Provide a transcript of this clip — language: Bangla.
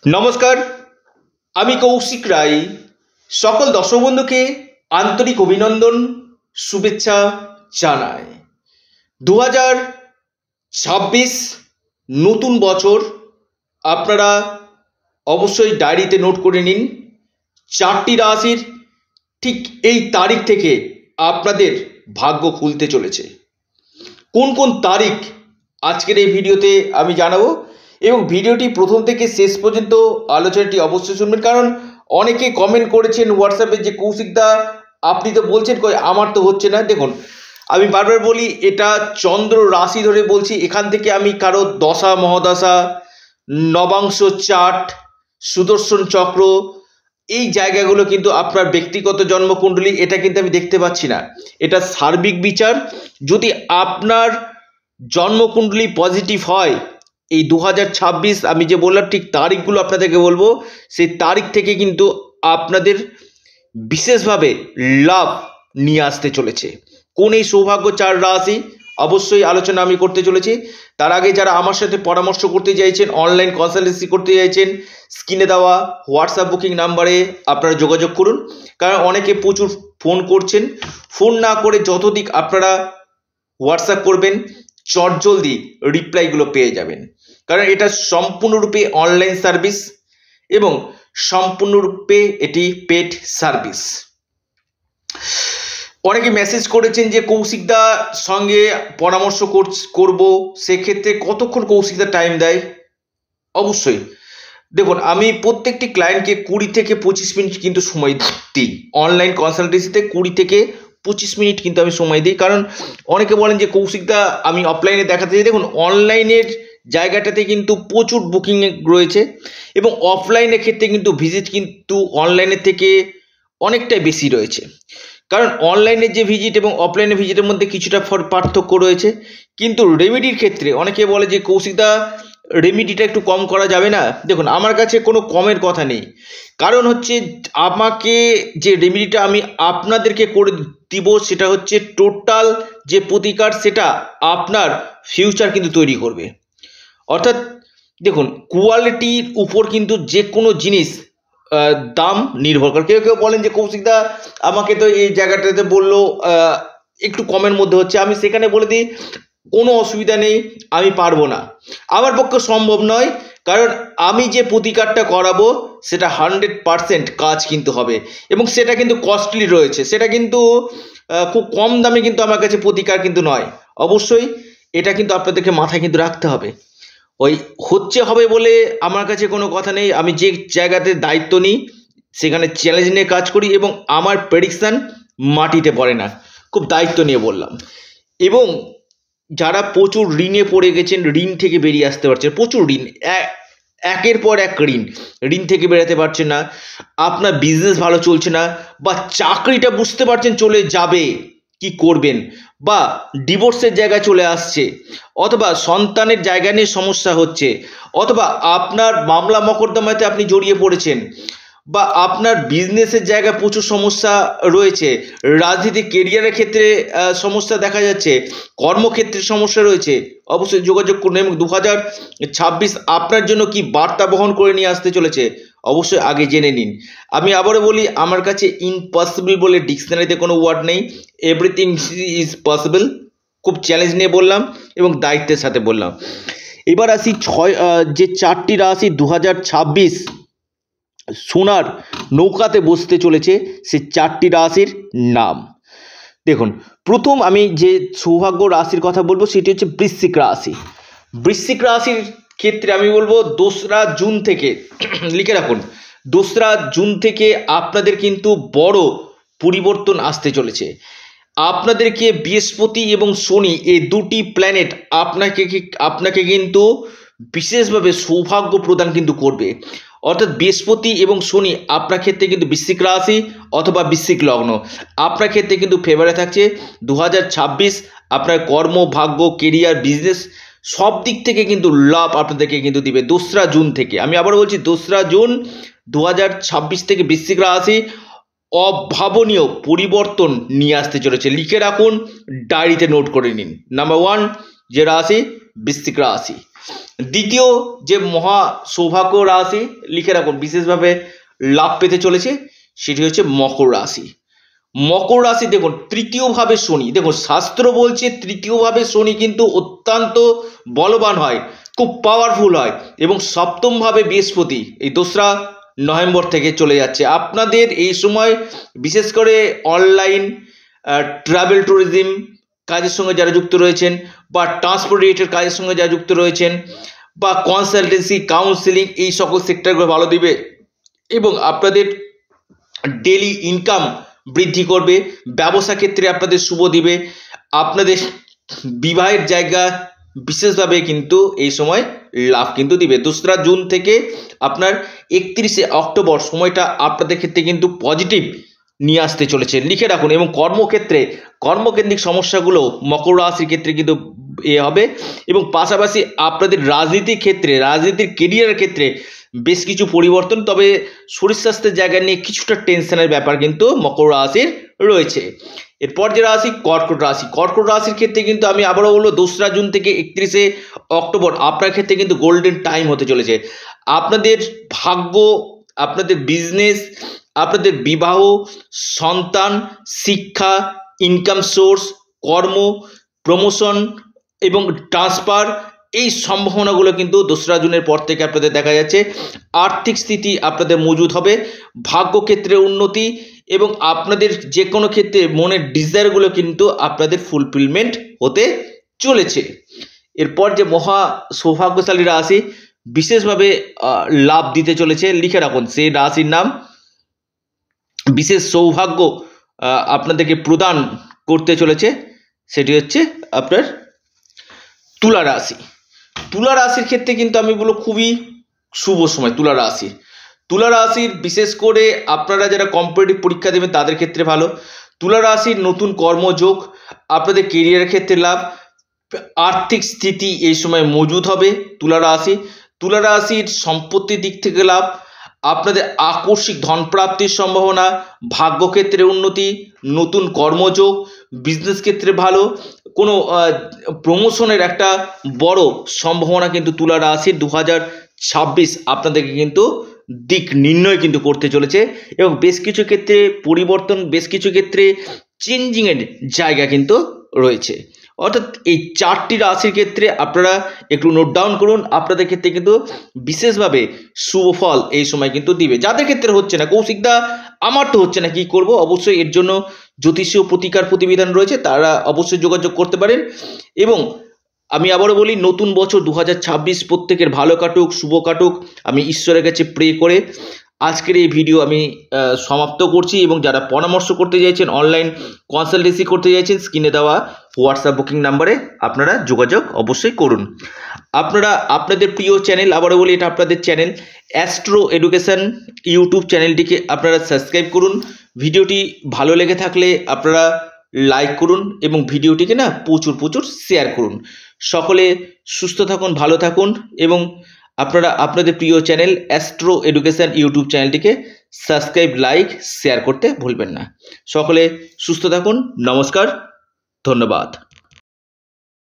নমস্কার, আমি কৌশিক রায়। সকল দর্শক বন্ধুকে আন্তরিক অভিনন্দন, শুভেচ্ছা জানাই। 2026 নতুন বছর। আপনারা অবশ্যই ডায়েরিতে নোট করে নিন। 4টি রাশির ঠিক এই তারিখ থেকে আপনাদের ভাগ্য খুলতে চলেছে। কোন কোন তারিখ আজকের এই ভিডিওতে আমি জানাবো, এবং ভিডিওটি প্রথম থেকে শেষ পর্যন্ত আলোচনাটি অবশ্যই শুনবেন, কারণ অনেকে কমেন্ট করেছেন হোয়াটসঅ্যাপে যে কৌশিকদা আপনি তো বলছেন কই আমার তো হচ্ছে না। দেখুন, আমি বারবার বলি এটা চন্দ্র রাশি ধরে বলছি। এখান থেকে আমি কারো দশা মহাদশা, নবাংশ চার্ট, সুদর্শন চক্র, এই জায়গাগুলো কিন্তু আপনার ব্যক্তিগত জন্মকুণ্ডলী এটা কিন্তু আমি দেখতে পাচ্ছি না। এটা সার্বিক বিচার। যদি আপনার জন্মকুণ্ডলী পজিটিভ হয়, এই 2026 আমি যে বললাম ঠিক তারিখগুলো আপনাদেরকে বলবো, সেই তারিখ থেকে কিন্তু আপনাদের বিশেষভাবে লাভ নিয়ে আসতে চলেছে। কোন এই সৌভাগ্য 4 রাশি অবশ্যই আলোচনা আমি করতে চলেছি। তার আগে যারা আমার সাথে পরামর্শ করতে চাইছেন, অনলাইন কনসালটেন্সি করতে চাইছেন, স্ক্রিনে দেওয়া হোয়াটসঅ্যাপ বুকিং নাম্বারে আপনারা যোগাযোগ করুন। কারণ অনেকে প্রচুর ফোন করছেন। ফোন না করে যতদিক আপনারা হোয়াটসঅ্যাপ করবেন, চটজলদি রিপ্লাইগুলো পেয়ে যাবেন। কারণ এটা সম্পূর্ণরূপে অনলাইন সার্ভিস এবং সম্পূর্ণরূপে এটি পেড সার্ভিস। অনেকে মেসেজ করেছেন যে কৌশিকদা সঙ্গে পরামর্শ করব, সেক্ষেত্রে কতক্ষণ কৌশিকদা টাইম দেয়। অবশ্যই দেখুন, আমি প্রত্যেকটি ক্লায়েন্টকে 20 থেকে 25 মিনিট কিন্তু সময় দিই। অনলাইন কনসালটেন্সিতে 20 থেকে 25 মিনিট কিন্তু আমি সময় দিই। কারণ অনেকে বলেন যে কৌশিকদা আমি অফলাইনে দেখাতে চাই। দেখুন, অনলাইনের জায়গাটাতে কিন্তু প্রচুর বুকিং রয়েছে, এবং অফলাইনের ক্ষেত্রে কিন্তু ভিজিট কিন্তু অনলাইনের থেকে অনেকটাই বেশি রয়েছে। কারণ অনলাইনের যে ভিজিট এবং অফলাইনের ভিজিটের মধ্যে কিছুটা পার্থক্য রয়েছে। কিন্তু রেমেডির ক্ষেত্রে অনেকে বলে যে কৌশিকদা রেমেডিটা একটু কম করা যাবে না। দেখুন, আমার কাছে কোনো কমের কথা নেই। কারণ হচ্ছে আমাকে যে রেমেডিটা আমি আপনাদেরকে করে দিব, সেটা হচ্ছে টোটাল যে প্রতিকার, সেটা আপনার ফিউচার কিন্তু তৈরি করবে। অর্থাৎ দেখুন, কোয়ালিটির উপর কিন্তু যে কোনো জিনিস দাম নির্ভর করে। কেউ কেউ বলেন যে কৌশিকদা আমাকে তো এই জায়গাটাতে বললো একটু কমের মধ্যে হচ্ছে, আমি সেখানে বলে দিই কোনো অসুবিধা নেই, আমি পারবো না, আমার পক্ষে সম্ভব নয়। কারণ আমি যে প্রতিকারটা করাবো সেটা 100% কাজ কিন্তু হবে, এবং সেটা কিন্তু কস্টলি রয়েছে। সেটা কিন্তু খুব কম দামে কিন্তু আমার কাছে প্রতিকার কিন্তু নয়। অবশ্যই এটা কিন্তু আপনাদেরকে মাথায় কিন্তু রাখতে হবে। ওই হচ্ছে হবে বলে আমার কাছে কোনো কথা নেই। আমি যে জায়গাতে দায়িত্ব নিই সেখানে চ্যালেঞ্জ নিয়ে কাজ করি, এবং আমার প্রেডিকশান মাটিতে পড়ে না। খুব দায়িত্ব নিয়ে বললাম। এবং যারা প্রচুর ঋণে পড়ে গেছেন, ঋণ থেকে বেরিয়ে আসতে পারছেন, প্রচুর ঋণ, একের পর এক ঋণ থেকে বেরোতে পারছেন না, আপনার বিজনেস ভালো চলছে না, বা চাকরিটা বুঝতে পারছেন চলে যাবে, কি করবেন, বা ডিভোর্সের জায়গায় চলে আসছে, অথবা সন্তানের জায়গা নিয়ে সমস্যা হচ্ছে, অথবা আপনার মামলা মকদ্দমাতে আপনি জড়িয়ে পড়েছেন, বা আপনার বিজনেসের জায়গায় প্রচুর সমস্যা রয়েছে, রাজনীতি কেরিয়ারের ক্ষেত্রে সমস্যা দেখা যাচ্ছে, কর্মক্ষেত্রে সমস্যা রয়েছে, অবশ্যই যোগাযোগ করুন। এবং 2026 আপনার জন্য কি বার্তা বহন করে নিয়ে আসতে চলেছে অবশ্যই আগে জেনে নিন। আমি আবারও বলি, আমার কাছে ইম্পসিবল বলে ডিকশনারিতে কোনো ওয়ার্ড নেই। Everything is possible. খুব চ্যালেঞ্জ নিয়ে বললাম এবং দায়িত্বের সাথে বললাম। এবার আসি যে 4টি রাশি 2026 সোনার নৌকাতে বসতে চলেছে, সে 4টি রাশির নাম দেখুন। প্রথম আমি যে সৌভাগ্য রাশির কথা বলবো সেটি হচ্ছে বৃশ্চিক রাশি। বৃশ্চিক রাশির ক্ষেত্রে আমি বলবো 2রা জুন থেকে লিখে রাখুন, 2রা জুন থেকে আপনাদের কিন্তু বড় পরিবর্তন আসতে চলেছে। আপনাদেরকে বৃহস্পতি এবং শনি এই দুটি প্ল্যানেট আপনাকে কিন্তু বিশেষভাবে সৌভাগ্য প্রদান কিন্তু করবে। অর্থাৎ বৃহস্পতি এবং শনি আপনার ক্ষেত্রে কিন্তু বৃশ্চিক রাশি অথবা বৃশ্চিক লগ্ন আপনার ক্ষেত্রে কিন্তু ফেভারে থাকছে। 2026 আপনার কর্ম, ভাগ্য, কেরিয়ার, বিজনেস সব দিক থেকে কিন্তু লাভ আপনাদেরকে কিন্তু দিবে 2রা জুন থেকে। আমি আবার বলছি 2রা জুন 2026 থেকে বৃশ্চিক রাশি অভাবনীয় পরিবর্তন নিয়ে আসতে চলেছে। লিখে রাখুন, ডায়েরিতে নোট করে নিন। নাম্বার 1 যে রাশি বৃশ্চিক রাশি। দ্বিতীয় যে মহা সৌভাগ্য রাশি লিখে রাখুন বিশেষভাবে লাভ পেতে চলেছে সেটি হচ্ছে মকর রাশি। মকর রাশি দেখুন তৃতীয়ভাবে শনি, দেখুন শাস্ত্র বলছে তৃতীয়ভাবে শনি কিন্তু অত্যন্ত বলবান হয়, খুব পাওয়ারফুল হয় এবং সপ্তমভাবে বৃহস্পতি এই 2রা নভেম্বর থেকে চলে যাচ্ছে। আপনাদের এই সময় বিশেষ করে অনলাইন ট্রাভেল ট্যুরিজম কাজের সঙ্গে যারা যুক্ত রয়েছেন বা ট্রান্সপোর্ট রিলেটেড কাজের সঙ্গে যারা যুক্ত রয়েছেন বা কনসালটেন্সি কাউন্সেলিং এই সকল সেক্টরগুলো ভালো দিবে এবং আপনাদের ডেলি ইনকাম বৃদ্ধি করবে। ব্যবসা ক্ষেত্রে আপনাদের শুভ দিবে। আপনাদের বিবাহের জায়গা বিশেষভাবে কিন্তু এই সময় লাভ কিন্তু দিবে। 2রা জুন থেকে আপনার 31শে অক্টোবর সময়টা আপনাদের ক্ষেত্রে কিন্তু পজিটিভ নিয়ে আসতে চলেছে লিখে রাখুন। এবং কর্মকেন্দ্রিক সমস্যাগুলো মকর রাশির ক্ষেত্রে কিন্তু হবে এবং পাশাপাশি আপনাদের রাজনীতির কেরিয়ারের ক্ষেত্রে বেশ কিছু পরিবর্তন, তবে শরীর স্বাস্থ্যের জায়গা নিয়ে কিছুটা টেনশনের ব্যাপার কিন্তু মকর রাশির রয়েছে। এরপর যে রাশি কর্কট রাশি। কর্কট রাশির ক্ষেত্রে কিন্তু আমি আবারও বলবো 2রা জুন থেকে 31শে অক্টোবর আপনার ক্ষেত্রে কিন্তু গোল্ডেন টাইম হতে চলেছে। আপনাদের ভাগ্য, আপনাদের বিজনেস, আপনাদের বিবাহ, সন্তান, শিক্ষা, ইনকাম সোর্স, কর্ম, প্রমোশন এবং ট্রান্সফার এই সম্ভাবনাগুলো কিন্তু 2রা জুনের পর থেকে আপনাদের দেখা যাচ্ছে। আর্থিক স্থিতি আপনাদের মজুদ হবে, ভাগ্যক্ষেত্রে উন্নতি এবং আপনাদের যে কোনো ক্ষেত্রে মনের ডিজায়ারগুলো কিন্তু আপনাদের ফুলফিলমেন্ট হতে চলেছে। এরপর যে মহা সৌভাগ্যশালী রাশি বিশেষভাবে লাভ দিতে চলেছে লিখে রাখুন সেই রাশির নাম, বিশেষ সৌভাগ্য আপনাদেরকে প্রদান করতে চলেছে সেটি হচ্ছে আপনার তুলা রাশি। তুলা রাশির ক্ষেত্রে কিন্তু আমি বলবো খুবই শুভ সময়। তুলা রাশির বিশেষ করে আপনারা যারা কম্পিটিটিভ পরীক্ষা দেবেন তাদের ক্ষেত্রে ভালো। তুলা রাশির নতুন কর্মযোগ, আপনাদের কেরিয়ারের ক্ষেত্রে লাভ, আর্থিক স্থিতি এই সময় মজুদ হবে। তুলা রাশির সম্পত্তির দিক থেকে লাভ, আপনাদের আকস্মিক ধনপ্রাপ্তির সম্ভাবনা, ভাগ্যক্ষেত্রে উন্নতি, নতুন কর্মযোগ, বিজনেস ক্ষেত্রে ভালো, কোনো প্রমোশনের একটা বড় সম্ভাবনা কিন্তু তুলা রাশির 2026 আপনাদেরকে কিন্তু দিক নির্ণয় কিন্তু করতে চলেছে এবং বেশ কিছু ক্ষেত্রে পরিবর্তন, বেশ কিছু ক্ষেত্রে চেঞ্জিংয়ের জায়গা কিন্তু রয়েছে। অর্থাৎ এই 4টি রাশির ক্ষেত্রে আপনারা একটু নোট ডাউন করুন, আপনাদের ক্ষেত্রে কিন্তু বিশেষভাবে শুভ ফল এই সময় কিন্তু দিবে। যাদের ক্ষেত্রে হচ্ছে না, কৌশিকদা আমার তো হচ্ছে না কি করব, অবশ্যই এর জন্য জ্যোতিষীয় প্রতিকার প্রতিবিধান রয়েছে, তারা অবশ্যই যোগাযোগ করতে পারেন। এবং আমি আবারও বলি নতুন বছর 2026 প্রত্যেকের ভালো কাটুক, শুভ কাটুক, আমি ঈশ্বরের কাছে প্রে করে আজকের এই ভিডিও আমি সমাপ্ত করছি। এবং যারা পরামর্শ করতে চাইছেন, অনলাইন কনসালটেন্সি করতে চাইছেন, স্ক্রিনে দেওয়া হোয়াটসঅ্যাপ বুকিং নাম্বারে আপনারা যোগাযোগ অবশ্যই করুন। আপনারা আপনাদের প্রিয় চ্যানেল, আবারও বলি এটা আপনাদের চ্যানেল অ্যাস্ট্রো এডুকেশন ইউটিউব চ্যানেলটিকে আপনারা সাবস্ক্রাইব করুন। ভিডিওটি ভালো লেগে থাকলে আপনারা লাইক করুন এবং ভিডিওটিকে না প্রচুর শেয়ার করুন। সকলে সুস্থ থাকুন, ভালো থাকুন এবং আপনারা আপনাদের প্রিয় চ্যানেল অ্যাস্ট্রো এডুকেশন ইউটিউব চ্যানেলটিকে সাবস্ক্রাইব, লাইক, শেয়ার করতে ভুলবেন না। সকলে সুস্থ থাকুন, নমস্কার, ধন্যবাদ।